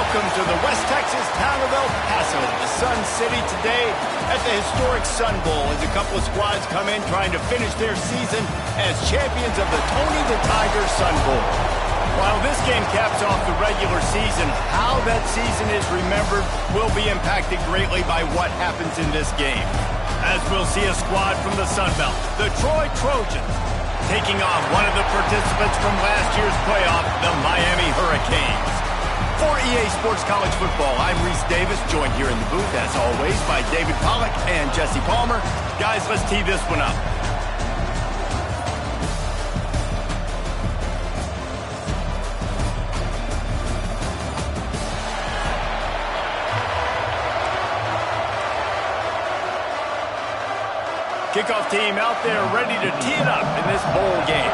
Welcome to the West Texas town of El Paso, the Sun City, today at the historic Sun Bowl as a couple of squads come in trying to finish their season as champions of the Tony the Tiger Sun Bowl. While this game caps off the regular season, how that season is remembered will be impacted greatly by what happens in this game. As we'll see a squad from the Sun Belt, the Troy Trojans, taking on one of the participants from last year's playoff, the Miami Hurricanes. For EA Sports College Football, I'm Reese Davis, joined here in the booth, as always, by David Pollack and Jesse Palmer. Guys, let's tee this one up. Kickoff team out there ready to tee it up in this bowl game.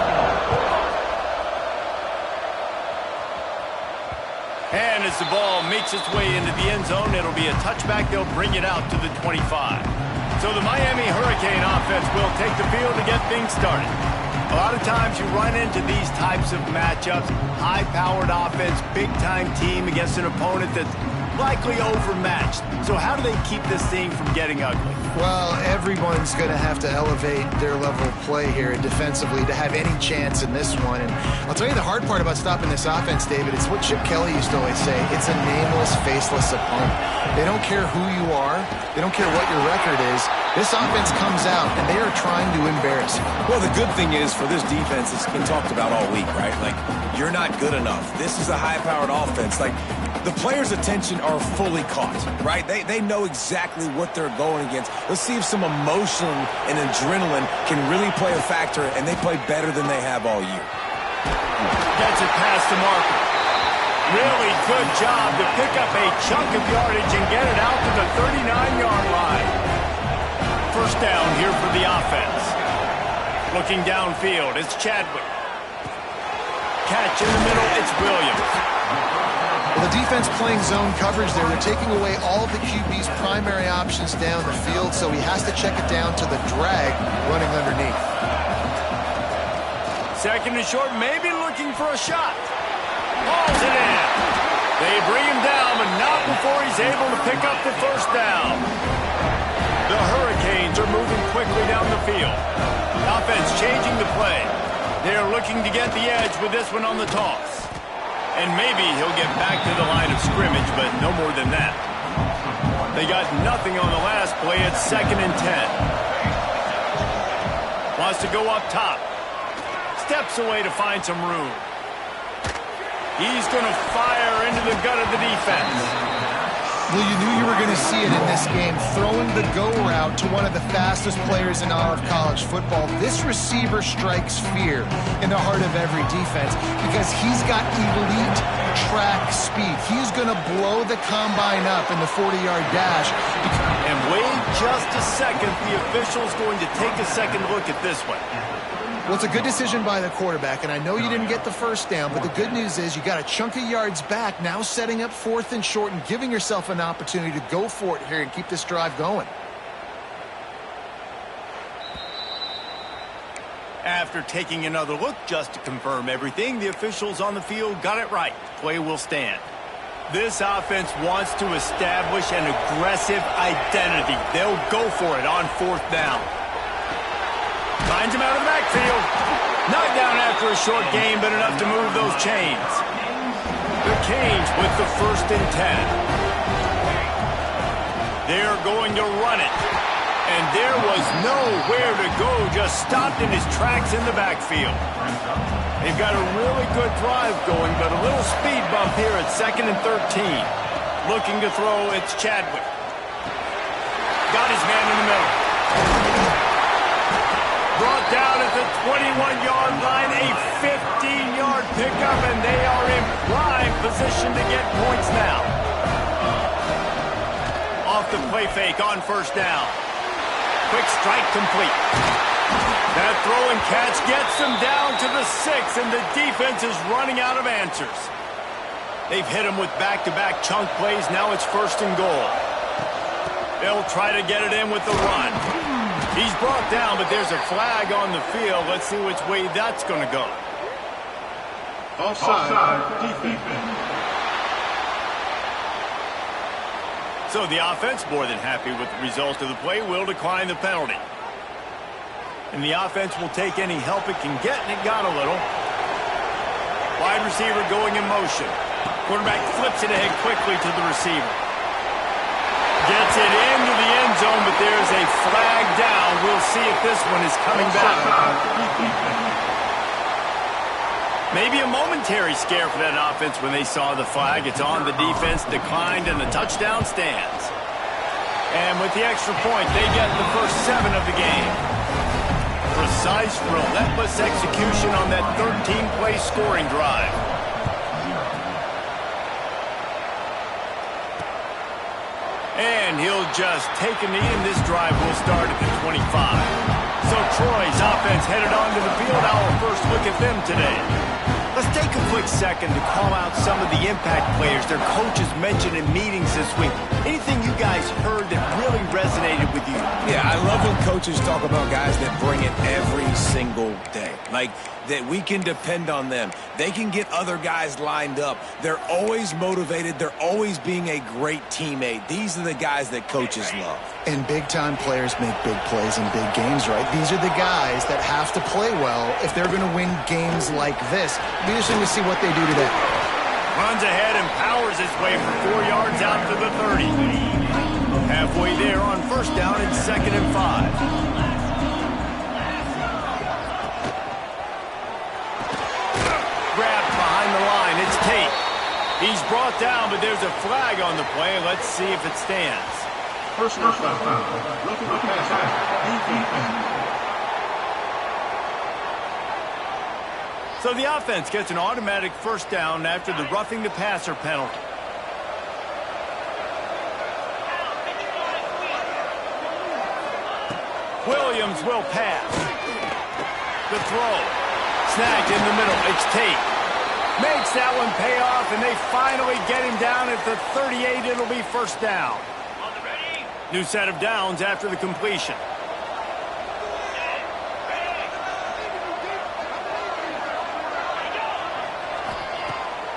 And as the ball makes its way into the end zone, it'll be a touchback. They'll bring it out to the 25. So the Miami Hurricane offense will take the field to get things started. A lot of times you run into these types of matchups. High-powered offense, big-time team against an opponent that's likely overmatched. So how do they keep this thing from getting ugly? Well, everyone's going to have to elevate their level of play here defensively to have any chance in this one. And I'll tell you the hard part about stopping this offense, David, it's what Chip Kelly used to always say. It's a nameless, faceless opponent. They don't care who you are. They don't care what your record is. This offense comes out, and they are trying to embarrass you. Well, the good thing is for this defense, it's been talked about all week, right? Like, you're not good enough. This is a high-powered offense. Like, the players' attention are fully caught, right? They know exactly what they're going against. Let's see if some emotion and adrenaline can really play a factor, and they play better than they have all year. Gets it past the marker. Really good job to pick up a chunk of yardage and get it out to the 39-yard line. First down here for the offense. Looking downfield, it's Chadwick. Catch in the middle, it's Williams. Well, the defense playing zone coverage there. They're taking away all of the QB's primary options down the field, so he has to check it down to the drag running underneath. Second and short, maybe looking for a shot. Hauls it in. They bring him down, but not before he's able to pick up the first down. The Hurricanes are moving quickly down the field. Offense changing the play. They're looking to get the edge with this one on the toss. And maybe he'll get back to the line of scrimmage, but no more than that. They got nothing on the last play. It's 2nd and 10. Wants to go up top. Steps away to find some room. He's going to fire into the gut of the defense. Well, you knew you were going to see it in this game, throwing the go route to one of the fastest players in all of college football. This receiver strikes fear in the heart of every defense because he's got elite track speed. He's going to blow the combine up in the 40-yard dash. And wait just a second. The official's going to take a second look at this one. Well, it's a good decision by the quarterback, and I know you didn't get the first down, but the good news is you got a chunk of yards back, now setting up 4th and short and giving yourself an opportunity to go for it here and keep this drive going. After taking another look just to confirm everything, the officials on the field got it right. Play will stand. This offense wants to establish an aggressive identity. They'll go for it on 4th down. Finds him out of the backfield. Not down after a short gain, but enough to move those chains. The Canes with the 1st and 10. They're going to run it. And there was nowhere to go, just stopped in his tracks in the backfield. They've got a really good drive going, but a little speed bump here at 2nd and 13. Looking to throw, it's Chadwick. Got his man in the middle. Brought down at the 21-yard line, a 15-yard pickup, and they are in prime position to get points now. Off the play fake on 1st down. Quick strike complete. That throw and catch gets them down to the 6, and the defense is running out of answers. They've hit him with back-to-back chunk plays. Now it's 1st and goal. They'll try to get it in with the run. He's brought down, but there's a flag on the field. Let's see which way that's going to go. Offside defense. So the offense, more than happy with the result of the play, will decline the penalty. And the offense will take any help it can get, and it got a little. Wide receiver going in motion. Quarterback flips it ahead quickly to the receiver. Gets it into the end zone, but there's a flag down. We'll see if this one is coming back. Maybe a momentary scare for that offense when they saw the flag. It's on the defense, declined, and the touchdown stands. And with the extra point, they get the first 7 of the game. Precise, relentless execution on that 13-play scoring drive. And he'll just take a knee, and this drive will start at the 25. So Troy's offense headed onto the field. Our first look at them today. Let's take a quick second to call out some of the impact players their coaches mentioned in meetings this week. Anything you guys heard that really resonated with you? Yeah, I love when coaches talk about guys that bring it every single day. Like, that we can depend on them. They can get other guys lined up. They're always motivated. They're always being a great teammate. These are the guys that coaches love. And big-time players make big plays in big games, right? These are the guys that have to play well if they're going to win games like this. Be interesting to see what they do today. Runs ahead and powers his way for 4 yards out to the 30. Halfway there on first down and 2nd and 5. Grabbed behind the line. It's Tate. He's brought down, but there's a flag on the play. Let's see if it stands. First down. Roughing the passer. So the offense gets an automatic first down after the roughing the passer penalty. Williams will pass. The throw. Snagged in the middle. It's Tate. Makes that one pay off, and they finally get him down at the 38. It'll be first down. New set of downs after the completion.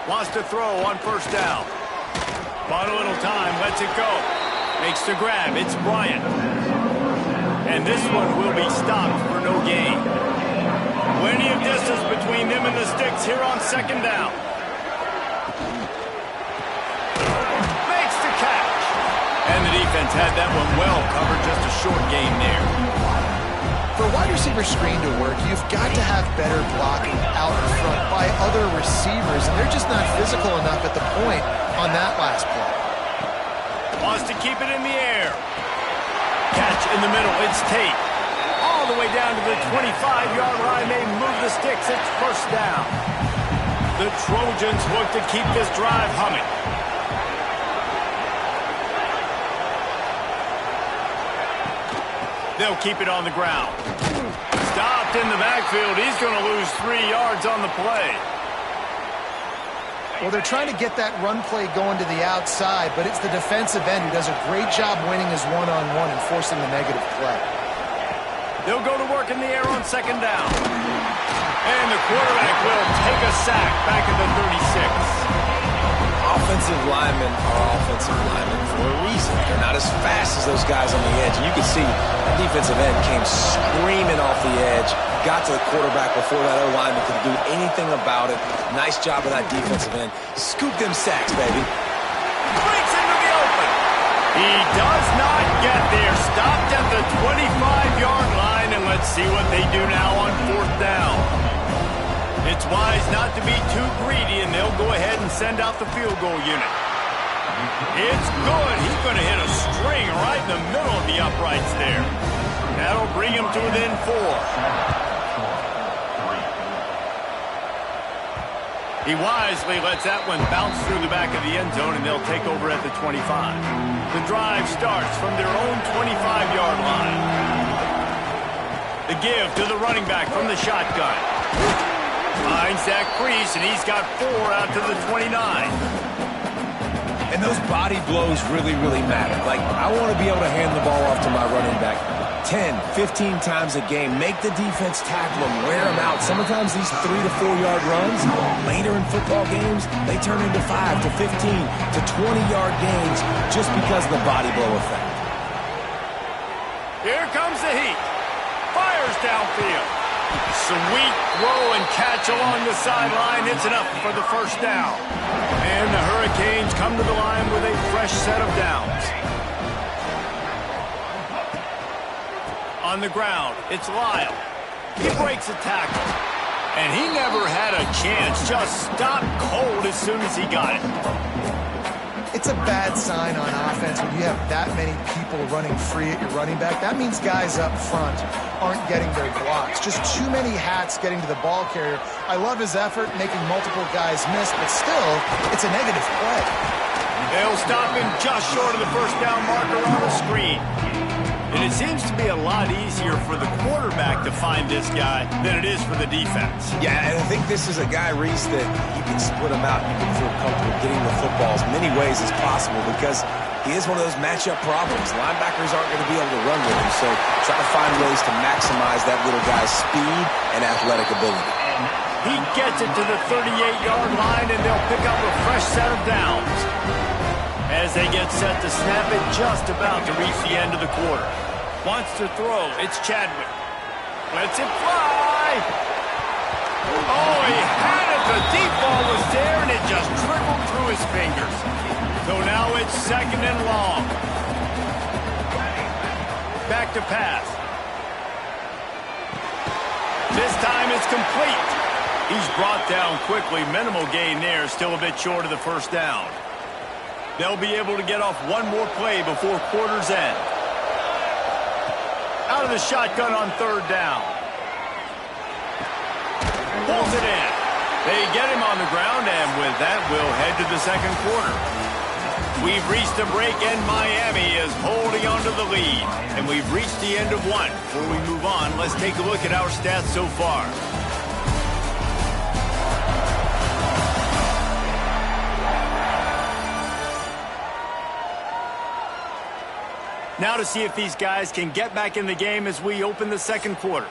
Wants to throw on first down. Bought a little time, lets it go. Makes the grab, it's Bryant. And this one will be stopped for no gain. Plenty of distance between them and the sticks here on 2nd down. Makes the catch. And the defense had that one well covered, just a short gain there. For a wide receiver screen to work, you've got to have better blocking out in front by other receivers, and they're just not physical enough at the point on that last play. Wants to keep it in the air. Catch in the middle, it's Tate. All the way down to the 25-yard line, they move the sticks, it's first down. The Trojans look to keep this drive humming. They'll keep it on the ground. Stopped in the backfield. He's going to lose 3 yards on the play. Well, they're trying to get that run play going to the outside, but it's the defensive end who does a great job winning his one-on-one and forcing the negative play. They'll go to work in the air on 2nd down. And the quarterback will take a sack back at the 36. Offensive linemen are offensive linemen for a reason. They're not as fast as those guys on the edge. And you can see the defensive end came screaming off the edge, got to the quarterback before that other lineman could do anything about it. Nice job of that defensive end. Scoop them sacks, baby. Breaks into the open. He does not get there. Stopped at the 25-yard line, and let's see what they do now on 4th down. It's wise not to be too greedy, and they'll go ahead and send out the field goal unit. It's good. He's going to hit a string right in the middle of the uprights there. That'll bring him to within 4. He wisely lets that one bounce through the back of the end zone, and they'll take over at the 25. The drive starts from their own 25-yard line. The give to the running back from the shotgun. Finds that crease, and he's got 4 out to the 29. And those body blows really, really matter. Like, I want to be able to hand the ball off to my running back 10, 15 times a game. Make the defense tackle them, wear them out. Sometimes these 3 to 4 yard runs later in football games, they turn into 5 to 15 to 20-yard gains just because of the body blow effect. Here comes the heat. Fires downfield. Sweet throw and catch along the sideline. It's enough for the first down. And the Hurricanes come to the line with a fresh set of downs. On the ground, it's Lyle. He breaks a tackle. And he never had a chance. Just stopped cold as soon as he got it. It's a bad sign on offense when you have that many people running free at your running back. That means guys up front aren't getting their blocks. Just too many hats getting to the ball carrier. I love his effort, making multiple guys miss, but still, it's a negative play. They'll stop him just short of the first down marker on the screen. And it seems to be a lot easier for the quarterback to find this guy than it is for the defense. Yeah, and I think this is a guy, Reese, that you can split him out. You can feel comfortable getting the football as many ways as possible because he is one of those matchup problems. Linebackers aren't going to be able to run with him, so try to find ways to maximize that little guy's speed and athletic ability. He gets it to the 38-yard line, and they'll pick up a fresh set of downs. As they get set to snap it, just about to reach the end of the quarter. Wants to throw. It's Chadwick. Lets it fly. Oh, he had it. The deep ball was there, and it just trickled through his fingers. So now it's second and long. Back to pass. This time it's complete. He's brought down quickly. Minimal gain there. Still a bit short of the first down. They'll be able to get off one more play before quarter's end. Out of the shotgun on third down. Pulls it in. They get him on the ground, and with that, we'll head to the second quarter. We've reached a break, and Miami is holding on to the lead. And we've reached the end of one. Before we move on, let's take a look at our stats so far. Now to see if these guys can get back in the game as we open the second quarter.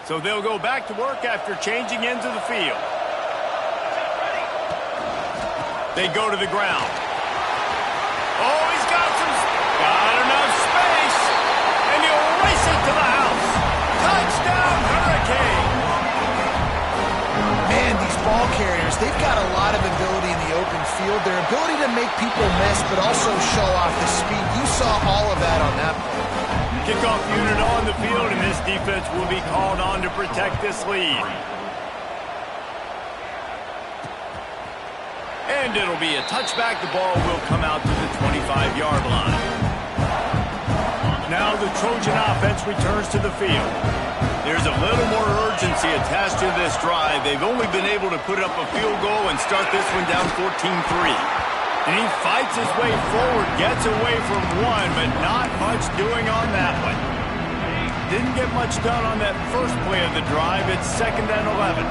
So they'll go back to work after changing into the field. They go to the ground. Oh, he's got enough space, and he'll race it to the house. Touchdown, Hurricane. Man, these ball carriers, they've got a lot of ability in the open field. Their ability to make people miss, but also show off the speed. You saw all of that on that play. Kickoff unit on the field, and this defense will be called on to protect this lead. And it'll be a touchback. The ball will come out to the 25-yard line. Now the Trojan offense returns to the field. There's a little more urgency attached to this drive. They've only been able to put up a field goal and start this one down 14-3. And he fights his way forward, gets away from one, but not much doing on that one. Didn't get much done on that first play of the drive. It's second and 11.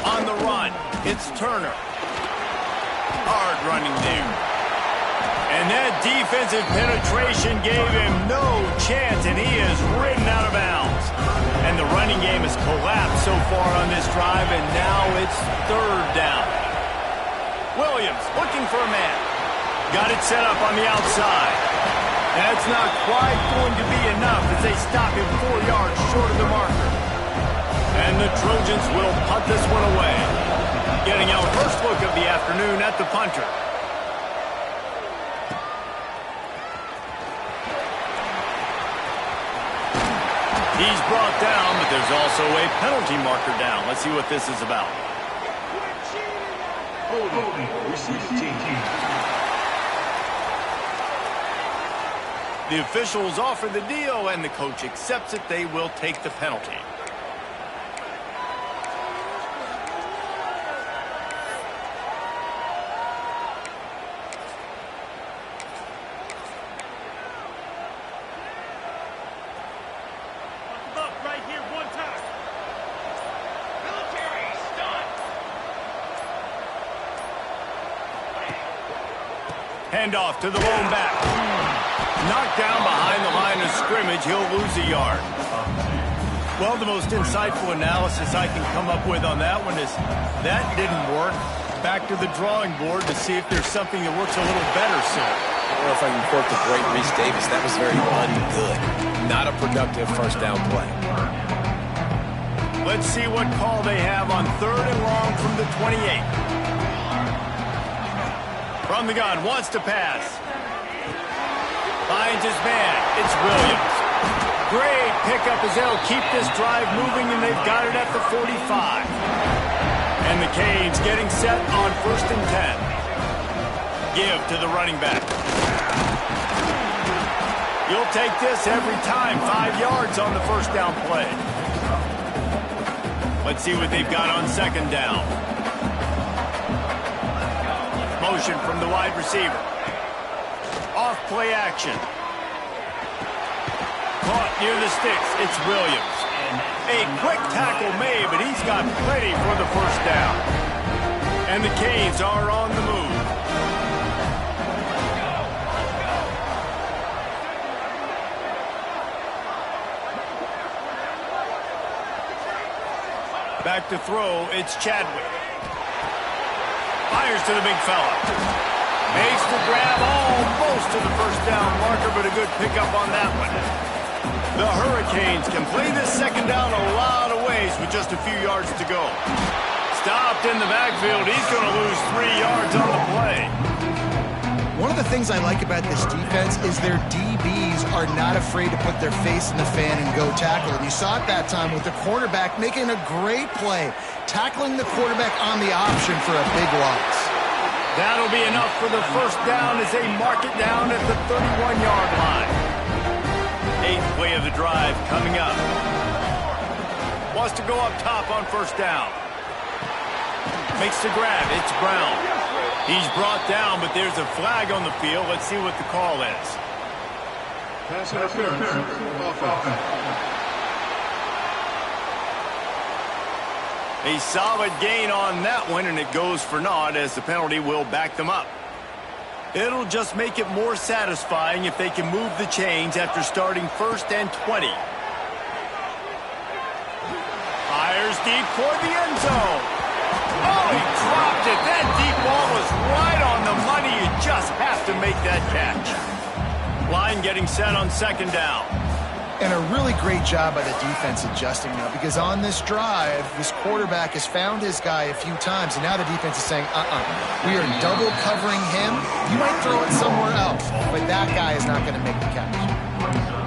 On the run, it's Turner. Hard running there. And that defensive penetration gave him no chance, and he is ridden out of bounds. And the running game has collapsed so far on this drive, and now it's third down. Williams looking for a man. Got it set up on the outside. That's not quite going to be enough as they stop him 4 yards short of the marker. And the Trojans will punt this one away. Getting our first look of the afternoon at the punter. He's brought down, but there's also a penalty marker down. Let's see what this is about. The officials offer the deal, and the coach accepts it. They will take the penalty. Hand off to the lone back. Knocked down behind the line of scrimmage. He'll lose a yard. Well, the most insightful analysis I can come up with on that one is that didn't work. Back to the drawing board to see if there's something that works a little better soon. I don't know if I can quote the great Reese Davis. That was very ungood. Not a productive first down play. Let's see what call they have on 3rd and long from the 28. From the gun, wants to pass. Finds his man. It's Williams. Great pickup as they'll keep this drive moving, and they've got it at the 45. And the Canes getting set on 1st and 10. Give to the running back. You'll take this every time. 5 yards on the first down play. Let's see what they've got on 2nd down. Motion from the wide receiver. Off play action. Caught near the sticks. It's Williams. A quick tackle made, but he's got plenty for the first down. And the Canes are on the move. Back to throw, it's Chadwick. Fires to the big fella. Makes the grab almost to the first down marker, but a good pickup on that one. The Hurricanes can play this 2nd down a lot of ways with just a few yards to go. Stopped in the backfield. He's going to lose 3 yards on the play. One of the things I like about this defense is their DBs are not afraid to put their face in the fan and go tackle. And you saw it that time with the cornerback making a great play, tackling the quarterback on the option for a big loss. That'll be enough for the first down as they mark it down at the 31-yard line. 8th play of the drive coming up. Wants to go up top on 1st down. Makes the grab. It's Brown. He's brought down, but there's a flag on the field. Let's see what the call is. Pass interference. Offense. A solid gain on that one, and it goes for naught as the penalty will back them up. It'll just make it more satisfying if they can move the chains after starting 1st and 20. Fires deep toward the end zone. Oh, he dropped it. That deep ball was right on the money. You just have to make that catch. Line getting set on 2nd down. And a really great job by the defense adjusting now, because on this drive, this quarterback has found his guy a few times, and now the defense is saying, we are double covering him. You might throw it somewhere else, but that guy is not going to make the catch.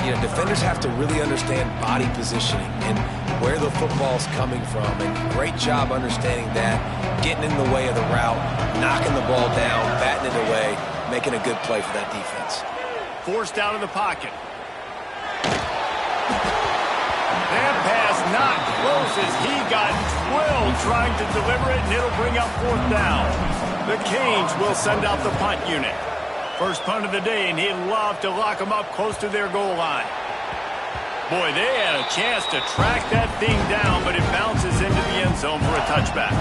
You know, defenders have to really understand body positioning and where the football's coming from, and great job understanding that, getting in the way of the route, knocking the ball down, batting it away, making a good play for that defense. Forced out of the pocket. That pass not close as he got drilled trying to deliver it, and it'll bring up 4th down. The Canes will send out the punt unit. First punt of the day, and he'd love to lock them up close to their goal line. Boy, they had a chance to track that thing down, but it bounces into the end zone for a touchback.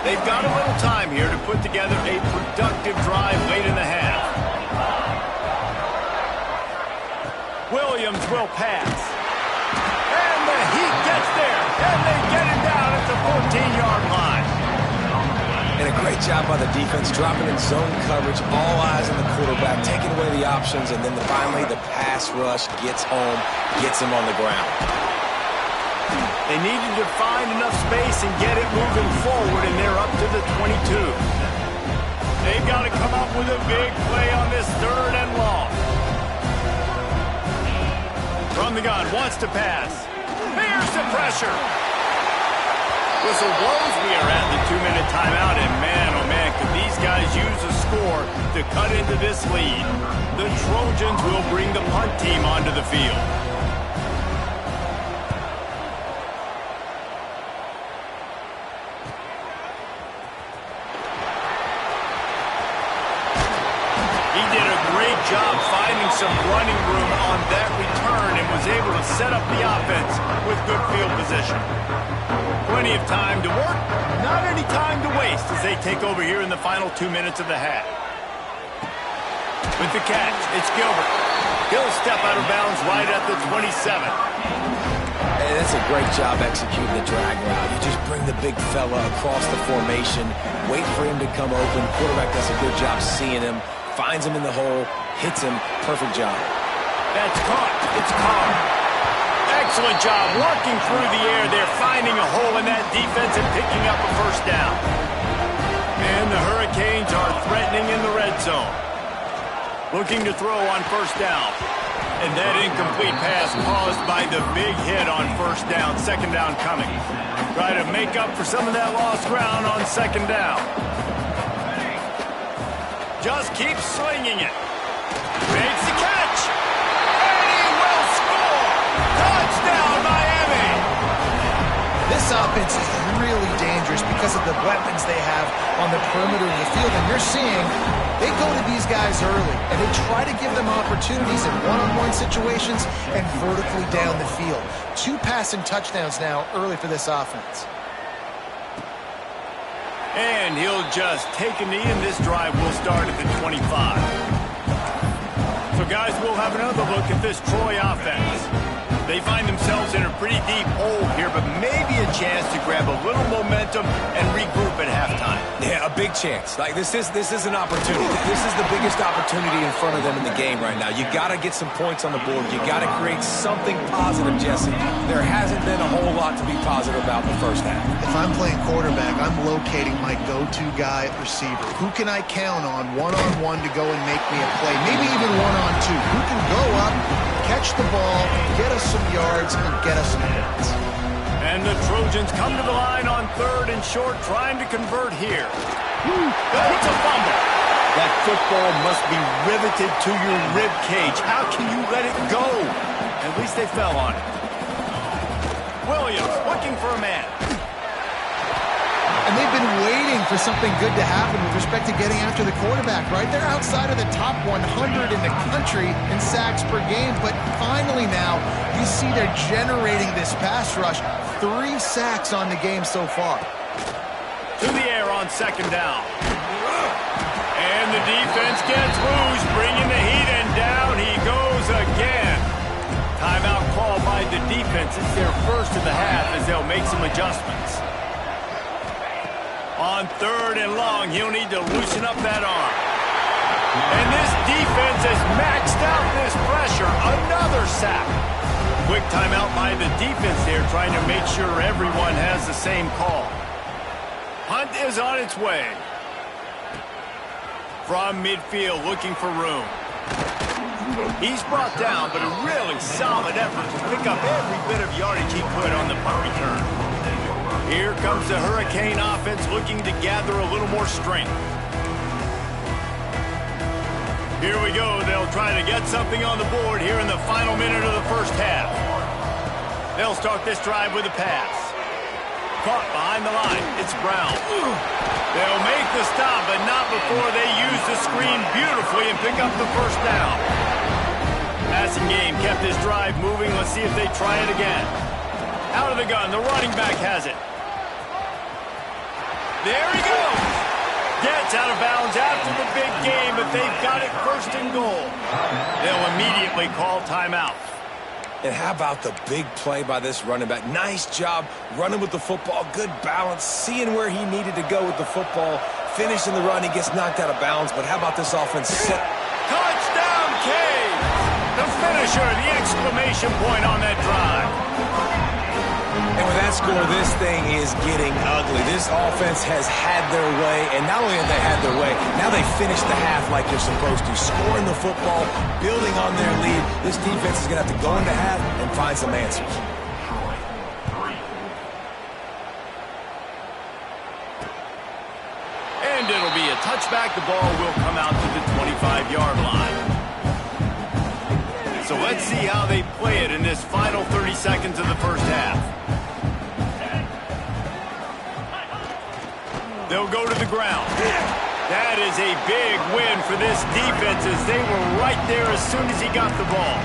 They've got a little time here to put together a productive drive late in the half. Williams will pass. And the Heat gets there, and they get him down at the 14-yard line. And a great job by the defense, dropping in zone coverage, all eyes on the quarterback, taking away the options, and then finally the pass rush gets home, gets him on the ground. They needed to find enough space and get it moving forward, and they're up to the 22. They've got to come up with a big play on this 3rd and long. From the gun, wants to pass. Bears the pressure. Whistle blows. We are at the 2-minute timeout, and man, oh man, could these guys use a score to cut into this lead. The Trojans will bring the punt team onto the field. He did a great job finding some running room on that return and was able to set up the offense with good field position. Plenty of time to work, not any time to waste as they take over here in the final 2 minutes of the half. With the catch, it's Gilbert. He'll step out of bounds right at the 27. Hey, that's a great job executing the drag route. You just bring the big fella across the formation, wait for him to come open. Quarterback does a good job seeing him, finds him in the hole, hits him. Perfect job. That's caught. It's Carr. Excellent job working through the air there, finding a hole in that defense and picking up a first down. And the Hurricanes are threatening in the red zone. Looking to throw on first down. And that incomplete pass caused by the big hit on first down. Second down coming. Try to make up for some of that lost ground on second down. Just keep slinging it. Makes the catch. And he will score. Touchdown, Miami. This offense is really dangerous because of the weapons they have on the perimeter of the field. And you're seeing they go to these guys early, and they try to give them opportunities in one-on-one situations and vertically down the field. 2 passing touchdowns now early for this offense. And he'll just take a knee, and this drive will start at the 25. So, guys, we'll have another look at this Troy offense. They find themselves in a pretty deep hole here, but maybe a chance to grab a little momentum and regroup at halftime. Yeah, a big chance. Like this is an opportunity. This is the biggest opportunity in front of them in the game right now. You got to get some points on the board. You got to create something positive, Jesse. There hasn't been a whole lot to be positive about in the first half. If I'm playing quarterback, I'm locating my go-to guy at receiver. Who can I count on one-on-one to go and make me a play? Maybe even one-on-two. Who can go up, catch the ball, get us some yards, and get us some points. And the Trojans come to the line on third and short, trying to convert here. It's a fumble. That football must be riveted to your rib cage. How can you let it go? At least they fell on it. Williams looking for a man. And they've been waiting for something good to happen with respect to getting after the quarterback, right? They're outside of the top 100 in the country in sacks per game, but finally now you see they're generating this pass rush. 3 sacks on the game so far. To the air on second down. And the defense gets loose, bringing the heat, and down he goes again. Timeout called by the defense. It's their first of the half as they'll make some adjustments. On third and long, he'll need to loosen up that arm. And this defense has maxed out this pressure. Another sack. Quick timeout by the defense there, trying to make sure everyone has the same call. Hunt is on its way. From midfield, looking for room. He's brought down, but a really solid effort to pick up every bit of yardage he could on the punt return. Here comes the Hurricane offense looking to gather a little more strength. Here we go. They'll try to get something on the board here in the final minute of the first half. They'll start this drive with a pass. Caught behind the line. It's Brown. They'll make the stop, but not before they use the screen beautifully and pick up the first down. Passing game kept this drive moving. Let's see if they try it again. Out of the gun. The running back has it. There he goes. Gets out of bounds after the big game, but they've got it first and goal. They'll immediately call timeout. And how about the big play by this running back? Nice job running with the football, good balance, seeing where he needed to go with the football, finishing the run. He gets knocked out of bounds, but how about this offense? Touchdown, Cade! The finisher, the exclamation point on that drive. And with that score, this thing is getting ugly. This offense has had their way, and not only have they had their way, now they finished the half like they're supposed to, scoring the football, building on their lead. This defense is going to have to go into half and find some answers. And it'll be a touchback. The ball will come out to the 25-yard line. So let's see how they play it in this final 30 seconds of the first half. They'll go to the ground. That is a big win for this defense as they were right there as soon as he got the ball.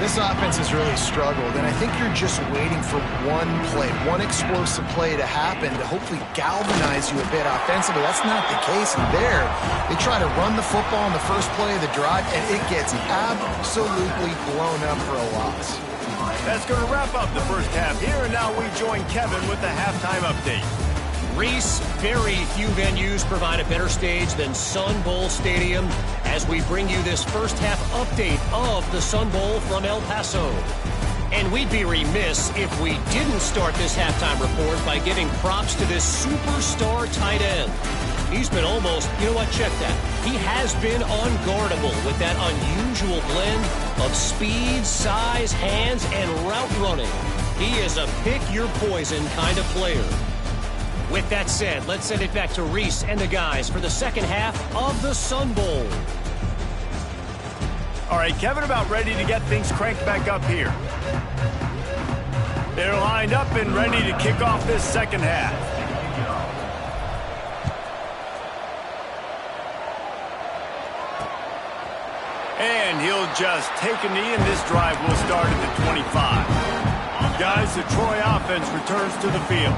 This offense has really struggled, and I think you're just waiting for one play, one explosive play to happen to hopefully galvanize you a bit offensively. That's not the case. And there, they try to run the football on the first play of the drive, and it gets absolutely blown up for a loss. That's going to wrap up the first half here, and now we join Kevin with the halftime update. Reese, very few venues provide a better stage than Sun Bowl Stadium as we bring you this first half update of the Sun Bowl from El Paso. And we'd be remiss if we didn't start this halftime report by giving props to this superstar tight end. He's been almost, you know what, check that. He has been unguardable with that unusual blend of speed, size, hands, and route running. He is a pick-your-poison kind of player. With that said, let's send it back to Reese and the guys for the second half of the Sun Bowl. All right, Kevin about ready to get things cranked back up here. They're lined up and ready to kick off this second half. And he'll just take a knee, and this drive will start at the 25. Guys, the Troy offense returns to the field.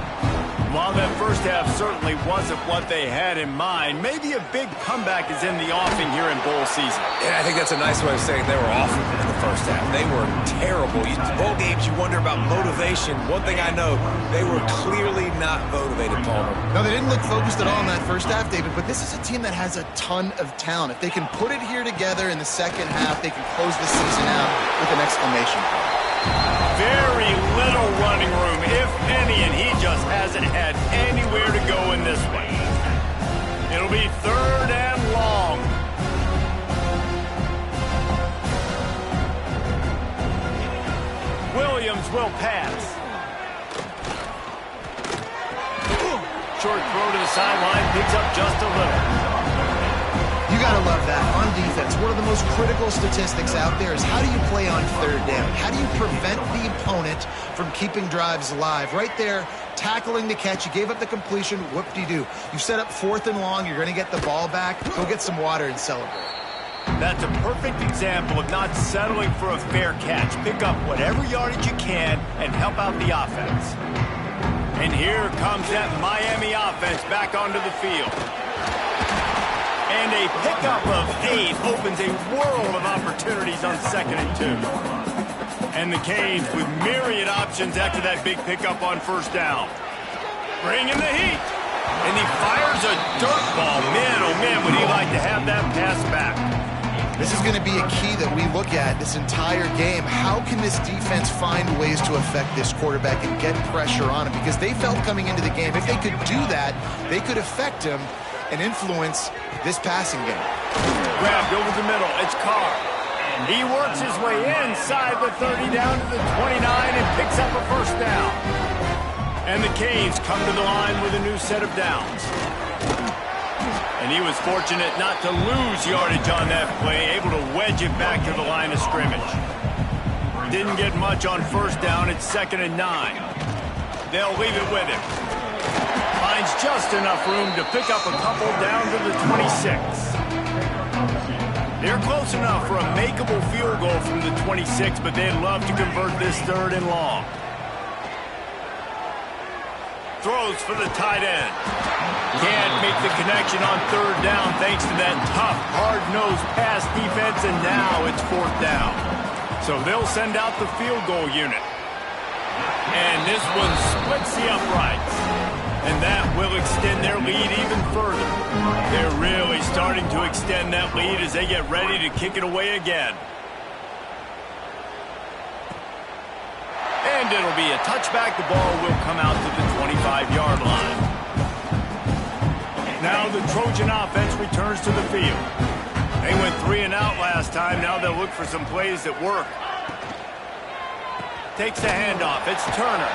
While that first half certainly wasn't what they had in mind, maybe a big comeback is in the offing here in bowl season. Yeah, I think that's a nice way of saying they were awful in the first half. They were terrible. Bowl games, you wonder about motivation. One thing I know, they were clearly not motivated, Palmer. No, they didn't look focused at all in that first half, David, but this is a team that has a ton of talent. If they can put it here together in the second half, they can close the season out with an exclamation point. Very little running room, if any, and he just hasn't had anywhere to go in this one. It'll be third and long. Williams will pass. Short throw to the sideline, picks up just a little. You got to love that. On defense, one of the most critical statistics out there is how do you play on third down? How do you prevent the opponent from keeping drives alive? Right there, tackling the catch. You gave up the completion. Whoop-de-doo. You set up fourth and long. You're going to get the ball back. Go get some water and celebrate. That's a perfect example of not settling for a fair catch. Pick up whatever yardage you can and help out the offense. And here comes that Miami offense back onto the field. And a pickup of 8 opens a world of opportunities on 2nd and 2. And the Canes with myriad options after that big pickup on first down. Bring in the heat. And he fires a dirt ball. Man, oh man, would he like to have that pass back. This is going to be a key that we look at this entire game. How can this defense find ways to affect this quarterback and get pressure on him? Because they felt coming into the game, if they could do that, they could affect him and influence this passing game. Grabbed over the middle. It's Carr. He works his way inside the 30 down to the 29 and picks up a first down. And the Canes come to the line with a new set of downs. And he was fortunate not to lose yardage on that play, able to wedge it back to the line of scrimmage. Didn't get much on first down. It's 2nd and 9. They'll leave it with him. Finds just enough room to pick up a couple down to the 26. They're close enough for a makeable field goal from the 26, but they'd love to convert this 3rd and long. Throws for the tight end. Can't make the connection on 3rd down thanks to that tough, hard-nosed pass defense, and now it's 4th down. So they'll send out the field goal unit. And this one splits the uprights. And that will extend their lead even further. They're really starting to extend that lead as they get ready to kick it away again. And it'll be a touchback. The ball will come out to the 25-yard line. Now the Trojan offense returns to the field. They went 3 and out last time. Now they'll look for some plays that work. Takes the handoff. It's Turner.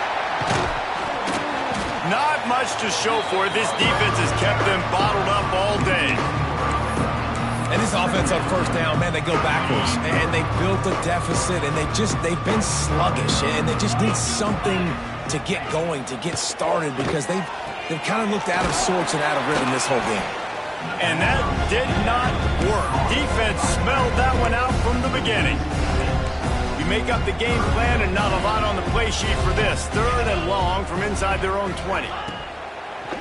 Not much to show for it. This defense has kept them bottled up all day. And this offense on first down, man, they go backwards. And they built a deficit, and they've been sluggish. And they just need something to get going, to get started, because they've kind of looked out of sorts and out of rhythm this whole game. And that did not work. Defense smelled that one out from the beginning. We make up the game plan and not a lot on the play sheet for this. 3rd and long from inside their own 20.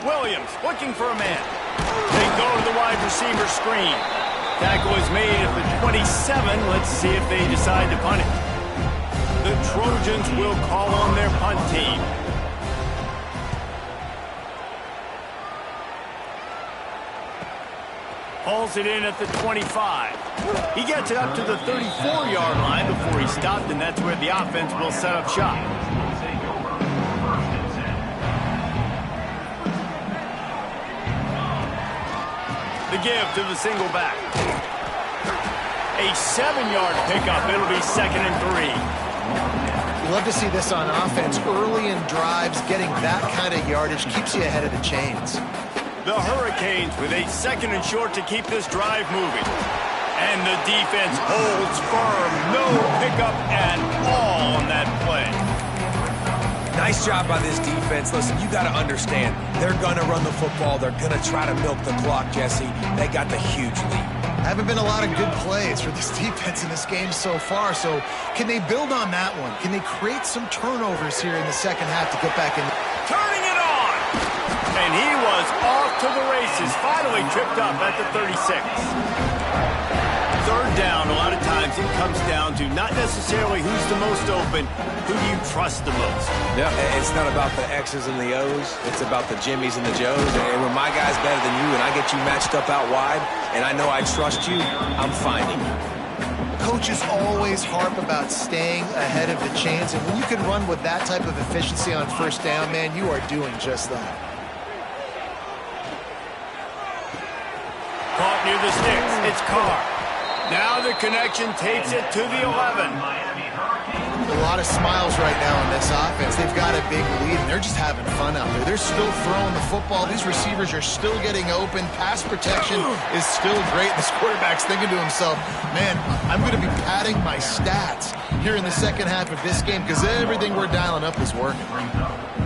Williams looking for a man. They go to the wide receiver screen. Tackle is made at the 27. Let's see if they decide to punt it. The Trojans will call on their punt team. Hauls it in at the 25. He gets it up to the 34-yard line before he stopped, and that's where the offense will set up shop. The give to the single back. A 7-yard pickup. It'll be 2nd and 3. You love to see this on offense. Early in drives, getting that kind of yardage keeps you ahead of the chains. The Hurricanes with a 2nd and short to keep this drive moving. And the defense holds firm. No pickup at all on that play. Nice job by this defense. Listen, you got to understand, they're going to run the football. They're going to try to milk the clock, Jesse. They got the huge lead. Haven't been a lot of good plays for this defense in this game so far, so can they build on that one? Can they create some turnovers here in the second half to get back in? Turning it on! And he was off to the races, finally tripped up at the 36. 3rd down, a lot of times it comes down to not necessarily who's the most open, who do you trust the most? Yeah, it's not about the X's and the O's. It's about the Jimmys and the Joes. And when my guy's better than you and I get you matched up out wide and I know I trust you, I'm finding you. Coaches always harp about staying ahead of the chains, and when you can run with that type of efficiency on 1st down, man, you are doing just that. Caught near the sticks. It's Carr. Now the connection takes it to the 11. A lot of smiles right now on this offense. They've got a big lead, and they're just having fun out there. They're still throwing the football. These receivers are still getting open. Pass protection is still great. This quarterback's thinking to himself, man, I'm going to be padding my stats here in the second half of this game because everything we're dialing up is working.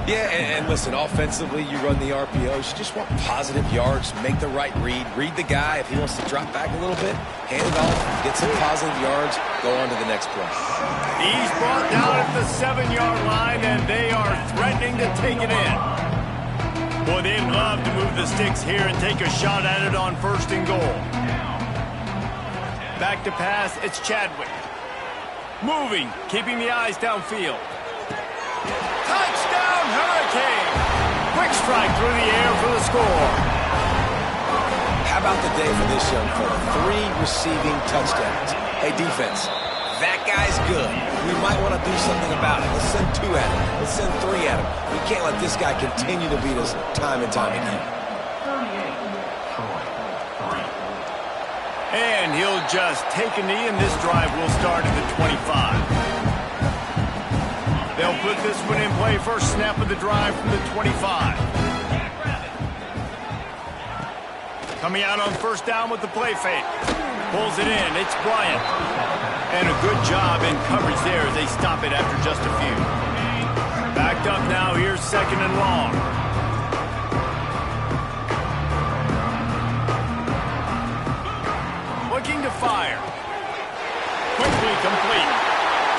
Yeah, and listen, offensively, you run the RPOs. You just want positive yards, make the right read the guy. If he wants to drop back a little bit, hand it off, get some positive yards, go on to the next play. He's brought down at the 7-yard line, and they are threatening to take it in. Boy, they'd love to move the sticks here and take a shot at it on 1st and goal. Back to pass, it's Chadwick. Moving, keeping the eyes downfield. Touchdown, Hurricane! Quick strike through the air for the score. How about the day for this young fella? 3 receiving touchdowns. Hey, defense, that guy's good. We might want to do something about it. Let's send 2 at him. Let's send 3 at him. We can't let this guy continue to beat us time and time again. And he'll just take a knee, and this drive will start at the 25. They'll put this one in play. First snap of the drive from the 25. Coming out on 1st down with the play fake. Pulls it in. It's Bryant. And a good job in coverage there as they stop it after just a few. Backed up now. Here's 2nd and long. Looking to fire. Quickly complete.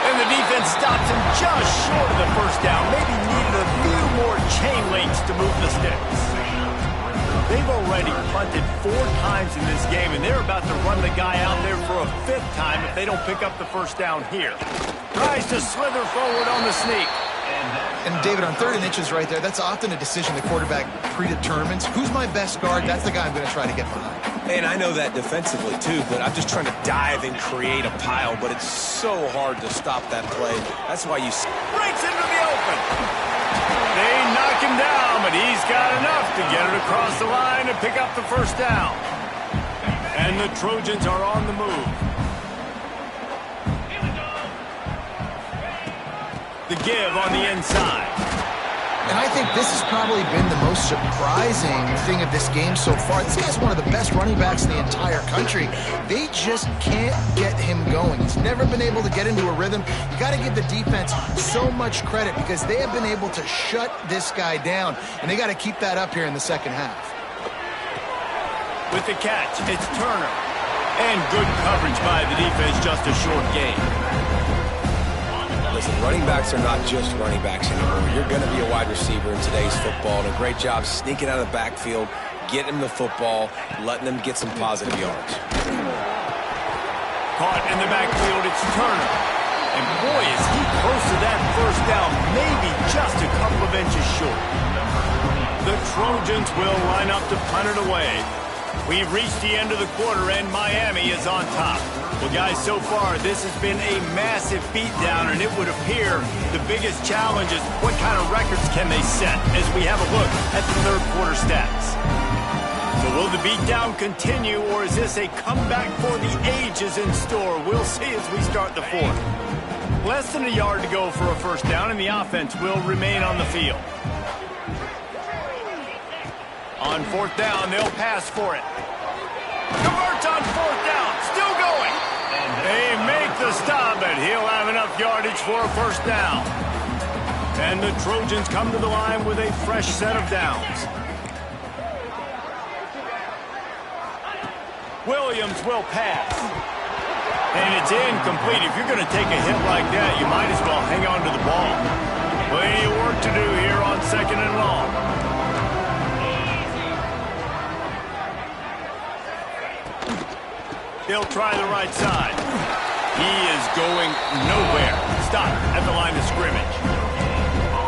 And the defense stops him just short of the 1st down. Maybe needed a few more chain links to move the sticks. They've already punted 4 times in this game, and they're about to run the guy out there for a 5th time if they don't pick up the 1st down here. Tries to slither forward on the sneak. And David, on 3rd and inches right there, that's often a decision the quarterback predetermines. Who's my best guard? That's the guy I'm going to try to get behind. And I know that defensively, too, but I'm just trying to dive and create a pile, but it's so hard to stop that play. That's why you... Breaks into the open. They knock him down, but he's got enough to get it across the line and pick up the 1st down. And the Trojans are on the move. The give on the inside. And I think this has probably been the most surprising thing of this game so far. This guy's one of the best running backs in the entire country. They just can't get him going. He's never been able to get into a rhythm. You got to give the defense so much credit because they have been able to shut this guy down, and they got to keep that up here in the second half. With the catch, it's Turner. And good coverage by the defense, just a short gain. Listen, running backs are not just running backs anymore. You're going to be a wide receiver in today's football, and a great job sneaking out of the backfield, getting them the football, letting them get some positive yards. Caught in the backfield, it's Turner. And boy, is he close to that first down, maybe just a couple of inches short. The Trojans will line up to punt it away. We've reached the end of the quarter, and Miami is on top. Well, guys, so far, this has been a massive beatdown, and it would appear the biggest challenge is what kind of records can they set as we have a look at the third quarter stats. So will the beatdown continue, or is this a comeback for the ages in store? We'll see as we start the fourth. Less than a yard to go for a first down, and the offense will remain on the field. On fourth down, they'll pass for it. Converts on fourth down, still going. They make the stop, but he'll have enough yardage for a first down. And the Trojans come to the line with a fresh set of downs. Williams will pass. And it's incomplete. If you're going to take a hit like that, you might as well hang on to the ball. Plenty of work to do here on second and long. He'll try the right side. He is going nowhere. Stop at the line of scrimmage.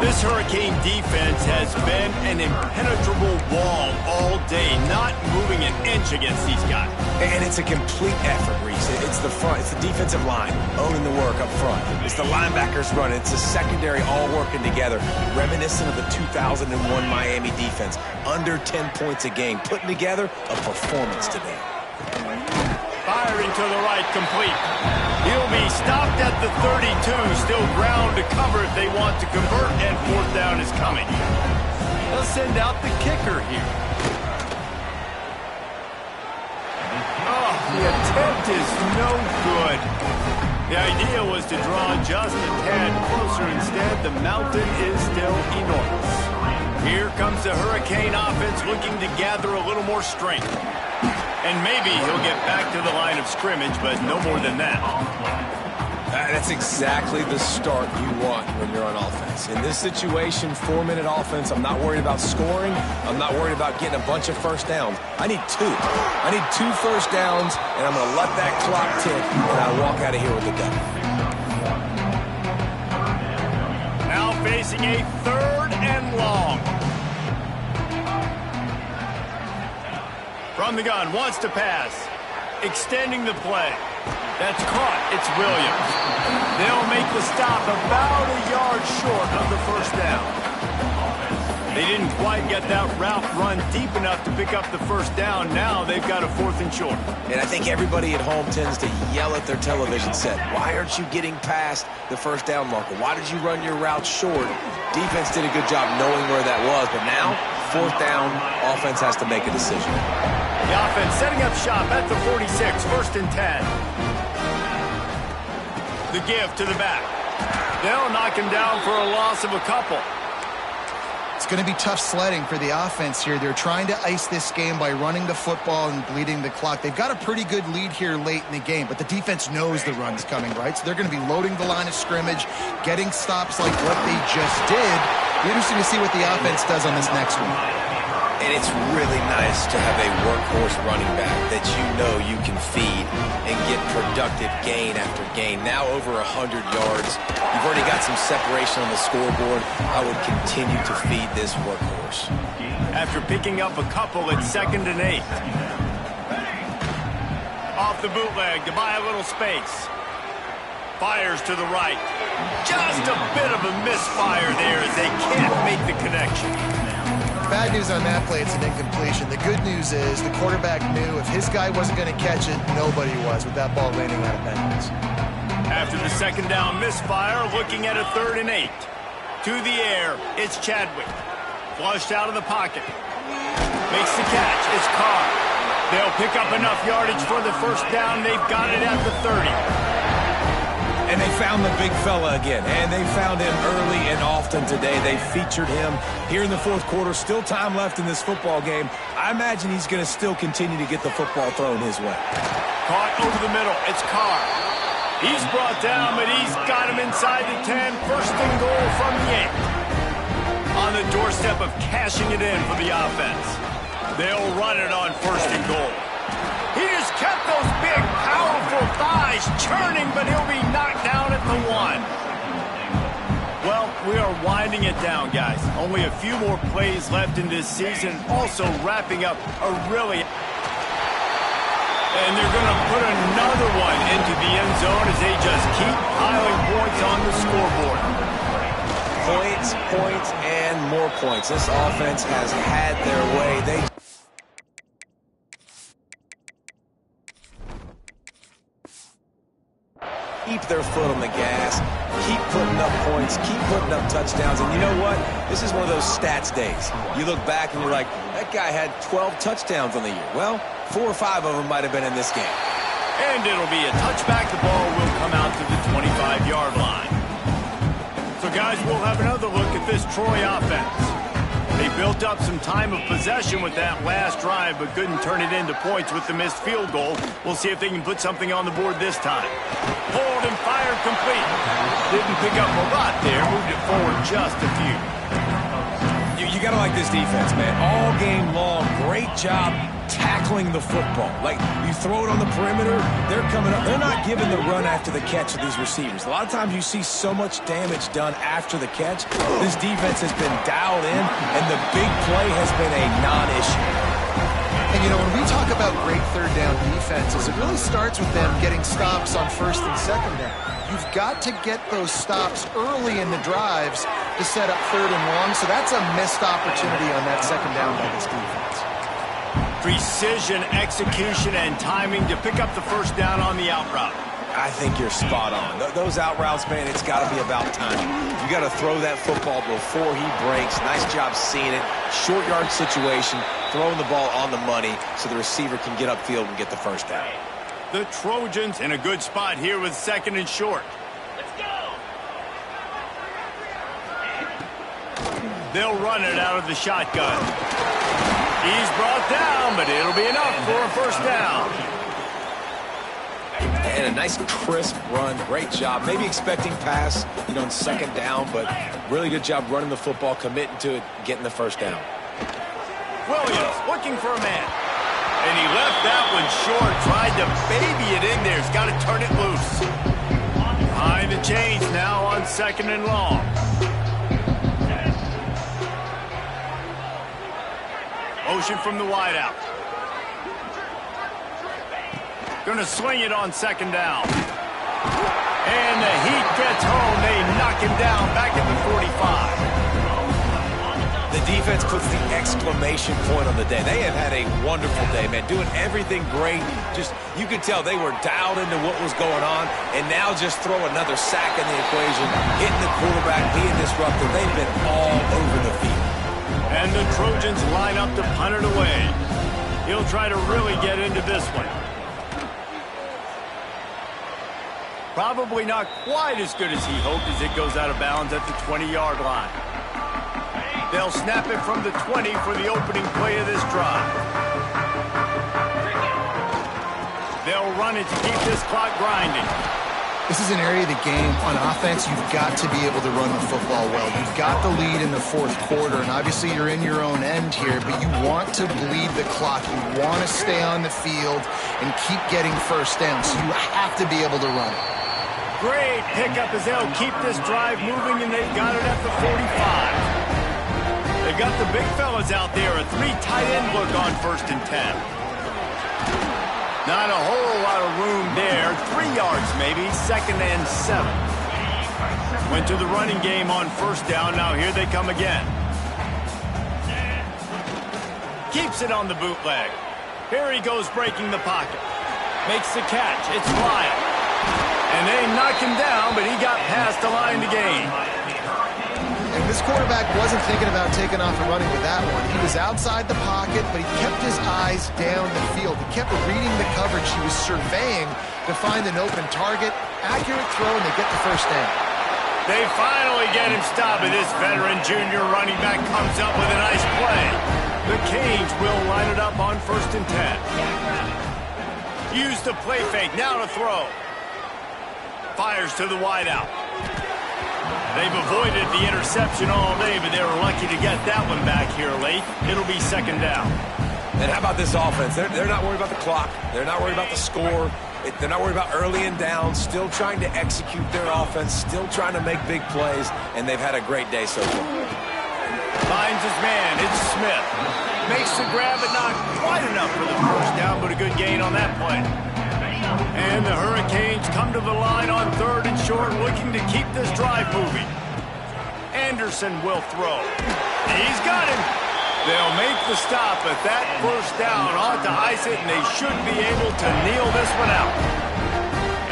This Hurricane defense has been an impenetrable wall all day, not moving an inch against these guys. And it's a complete effort, Reese. It's the front. It's the defensive line owning the work up front. It's the linebackers running. It's the secondary all working together, reminiscent of the 2001 Miami defense. Under 10 points a game, putting together a performance today. Firing to the right, complete. He'll be stopped at the 32. Still ground to cover if they want to convert, and fourth down is coming. They'll send out the kicker here. Oh, the attempt is no good. The idea was to draw just a tad closer. Instead, the mountain is still enormous. Here comes the Hurricane offense looking to gather a little more strength. And maybe he'll get back to the line of scrimmage, but no more than that. That's exactly the start you want when you're on offense. In this situation, 4-minute offense, I'm not worried about scoring. I'm not worried about getting a bunch of first downs. I need two. I need 2 first downs, and I'm going to let that clock tick, and I walk out of here with a gun. Now facing a third and long. From the gun, wants to pass. Extending the play. That's caught. It's Williams. They'll make the stop about a yard short of the first down. They didn't quite get that route run deep enough to pick up the first down. Now they've got a 4th and short. And I think everybody at home tends to yell at their television set. Why aren't you getting past the first down marker? Why did you run your route short? Defense did a good job knowing where that was, but now, 4th down, offense has to make a decision. The offense setting up shop at the 46, 1st and 10. The give to the back. They'll knock him down for a loss of a couple. It's going to be tough sledding for the offense here. They're trying to ice this game by running the football and bleeding the clock. They've got a pretty good lead here late in the game, but the defense knows the run's coming, right? So they're going to be loading the line of scrimmage, getting stops like what they just did. Be interesting to see what the offense does on this next one. And it's really nice to have a workhorse running back that you know you can feed and get productive gain after gain. Now over 100 yards. You've already got some separation on the scoreboard. I would continue to feed this workhorse. After picking up a couple at 2nd and 8. Off the bootleg to buy a little space. Fires to the right. Just a bit of a misfire there as they can't make the connection. Bad news on that play, it's an incompletion. The good news is the quarterback knew if his guy wasn't going to catch it, nobody was with that ball landing out of bounds. After the 2nd down misfire, looking at a 3rd and 8. To the air, it's Chadwick. Flushed out of the pocket. Makes the catch, it's Carr. They'll pick up enough yardage for the first down. They've got it at the 30. And they found the big fella again, and they found him early and often today. They featured him here in the 4th quarter. Still time left in this football game. I imagine he's going to still continue to get the football thrown his way. Caught over the middle. It's Carr. He's brought down, but he's got him inside the 10. First and goal from the 8. On the doorstep of cashing it in for the offense. They'll run it on first and goal. He just kept those big, powerful thighs churning, but he'll be knocked down at the 1. Well, we are winding it down, guys. Only a few more plays left in this season. Also wrapping up a really... And they're going to put another one into the end zone as they just keep piling points on the scoreboard. Points, points, and more points. This offense has had their way. They keep their foot on the gas, keep putting up points, keep putting up touchdowns. And you know what? This is one of those stats days. You look back and you're like, that guy had 12 touchdowns on the year. Well, 4 or 5 of them might have been in this game. And it'll be a touchback. The ball will come out to the 25-yard line. So, guys, we'll have another look at this Troy offense. They built up some time of possession with that last drive, but couldn't turn it into points with the missed field goal. We'll see if they can put something on the board this time. Pulled and fired complete. Didn't pick up a lot there. Moved it forward just a few. You got to like this defense, man. All game long, great job tackling the football. Like, you throw it on the perimeter, they're coming up. They're not giving the run after the catch to these receivers. A lot of times you see so much damage done after the catch. This defense has been dialed in, and the big play has been a non-issue. And, you know, when we talk about great third down defenses, it really starts with them getting stops on first and second down. You've got to get those stops early in the drives to set up third and long, so that's a missed opportunity on that second down by this defense. Precision, execution, and timing to pick up the first down on the out route. I think you're spot on. Those out routes, man, it's got to be about timing. You got to throw that football before he breaks. Nice job seeing it. Short yard situation, throwing the ball on the money so the receiver can get upfield and get the first down. The Trojans in a good spot here with second and short. Let's go! They'll run it out of the shotgun. He's brought down, but it'll be enough for a first down. And a nice crisp run. Great job. Maybe expecting pass, in second down, but really good job running the football, committing to it, getting the first down. Williams looking for a man. And he left that one short. Tried to baby it in there. He's got to turn it loose. Behind the chains now on second and long. Motion from the wideout. Going to swing it on second down. And the heat gets home. They knock him down back at the 45. The defense puts the exclamation point on the day. They have had a wonderful day, man. Doing everything great. Just, you could tell they were dialed into what was going on. And now just throw another sack in the equation. Hitting the quarterback, being disruptive. They've been all over the field. And the Trojans line up to punt it away. He'll try to really get into this one. Probably not quite as good as he hoped as it goes out of bounds at the 20-yard line. They'll snap it from the 20 for the opening play of this drive. They'll run it to keep this clock grinding. This is an area of the game on offense you've got to be able to run the football well. You've got the lead in the fourth quarter, and obviously you're in your own end here, but you want to bleed the clock. You want to stay on the field and keep getting first down, so you have to be able to run it. Great pickup as they'll keep this drive moving, and they've got it at the 45. They've got the big fellas out there, a 3 tight end look on first and 10. Not a whole lot of room there. 3 yards maybe, second and 7. Went to the running game on first down. Now here they come again. Keeps it on the bootleg. Here he goes breaking the pocket. Makes the catch. It's flying. And they knock him down, but he got past the line to gain. And this quarterback wasn't thinking about taking off and running with that one. He was outside the pocket, but he kept his eyes down the field. He kept reading the coverage. He was surveying to find an open target. Accurate throw, and they get the first down. They finally get him stopped, and this veteran junior running back comes up with a nice play. The Canes will line it up on first and 10. Use the play fake. Now to throw. fires to the wideout. They've avoided the interception all day, but they were lucky to get that one back here late. It'll be second down. And how about this offense? They're not worried about the clock. They're not worried about the score. They're not worried about early and down. Still trying to execute their offense. Still trying to make big plays. And they've had a great day so far. Finds his man. It's Smith. Makes the grab, but not quite enough for the first down, but a good gain on that play. And the Hurricanes come to the line on 3rd and short, looking to keep this drive moving. Anderson will throw. He's got him. They'll make the stop, but that first down ought to ice it, and they should be able to kneel this one out.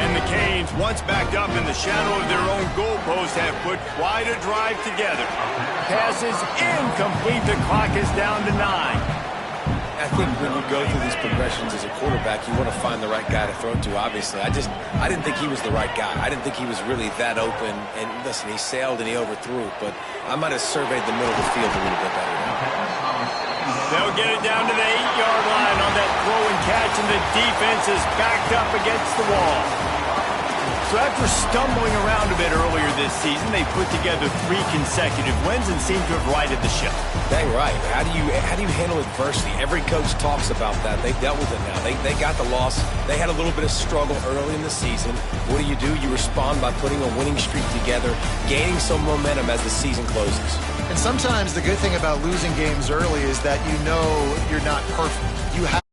And the Canes, once backed up in the shadow of their own goalpost, have put quite a drive together. Passes incomplete. The clock is down to 9. I think when you go through these progressions as a quarterback, you want to find the right guy to throw to, obviously. I didn't think he was the right guy. I didn't think he was really that open. And listen, he sailed and he overthrew, but I might have surveyed the middle of the field a little bit better. They'll get it down to the 8-yard line on that throw and catch, and the defense is backed up against the wall. So after stumbling around a bit earlier this season, they put together 3 consecutive wins and seem to have righted the ship. Dang right. How do you handle adversity? Every coach talks about that. They've dealt with it now. They got the loss. They had a little bit of struggle early in the season. What do? You respond by putting a winning streak together, gaining some momentum as the season closes. And sometimes the good thing about losing games early is that you know you're not perfect. You have